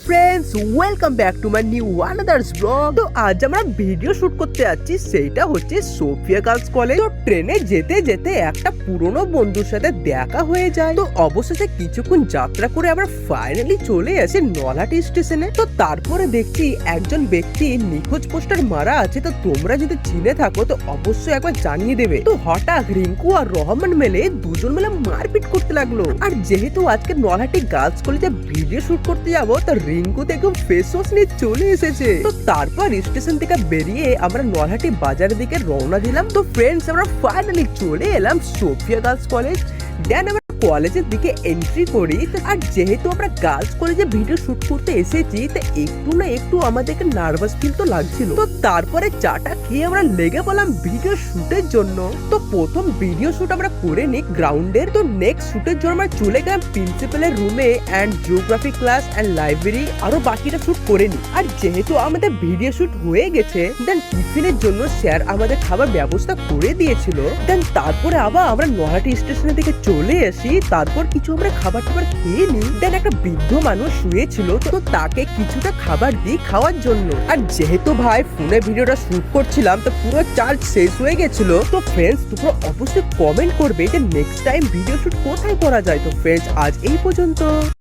Friends, welcome back to my new another's blog. তো আজ আমরা ভিডিও শুট করতে যাচ্ছি, সেটা হচ্ছে সোফিয়া গার্লস কলেজ। তো ট্রেনে যেতে যেতে একটা পুরনো বন্ধুর সাথে দেখা হয়ে যায়। তো অবশেষে কিছুক্ষণ যাত্রা করে আমরা ফাইনালি চলে আসি নলহাটি স্টেশনে। তো তারপরে দেখছি একজন ব্যক্তি নিখোঁজ পোস্টার মারা আছে। তো তোমরা যদি চিনে থাকো তো অবশ্যই একবার জানিয়ে দেবে। তো হঠাৎ রিঙ্কু আর রহমান দুজন মিলে মারপিট করতে লাগলো। আর যেহেতু আজকে নলহাটি গার্লস কলেজে ভিডিও শুট করতে যাবো, তো রিঙ্কু তো একদম ফেস ওয়াশ নিয়ে চলে এসেছে। তো তারপর স্টেশন থেকে বেরিয়ে আমরা নলহাটি বাজারের দিকে রওনা দিলাম। তো ফ্রেন্ডস, আমরা ফাইনালি চলে এলাম সোফিয়া গার্লস কলেজ। দেন আমরা কলেজের দিকে এন্ট্রি করি। আর যেহেতু আমরা গার্লস কলেজে ভিডিও শুট করতে এসেছি, তো একটু না একটু আমাদেরকে নার্ভাস ফিল তো লাগছিল। তো তারপরে চাটা খেয়ে আমরা লেগে পড়লাম ভিডিও শুটের জন্য। তো প্রথম ভিডিও শুট আমরা করে নিই গ্রাউন্ডের। তো নেক্সট শুটের জন্য আমরা চলে গেলাম প্রিন্সিপালের রুমে and geography class and library, আরো বাকিটা শুট করে নিই। আর যেহেতু আমাদের ভিডিও শুট হয়ে গেছে, দেন টিফিনের জন্য স্যার আমাদের খাবার ব্যবস্থা করে দিয়েছিল। দেন তারপরে আবার আমরা নলহাটি স্টেশনের দিকে চলে আসি। তারপর কিছু আমরা খাবার টাবার খেয়ে নিই। দেন একটা বৃদ্ধ মানুষ শুয়েছিল, তো তাকে কিছুটা খাবার দিই খাওয়ার জন্য। আর যেহেতু ভাই ফোনে ভিডিওটা শুট করছিলাম, তো পুরো চার্জ শেষ হয়ে গেছিল। তো ফ্রেন্ডস, তোমরা অবশ্যই কমেন্ট করবে যে নেক্সট টাইম ভিডিও শুট কোথায় করা যায়। তো ফ্রেন্ডস, আজ এই পর্যন্ত।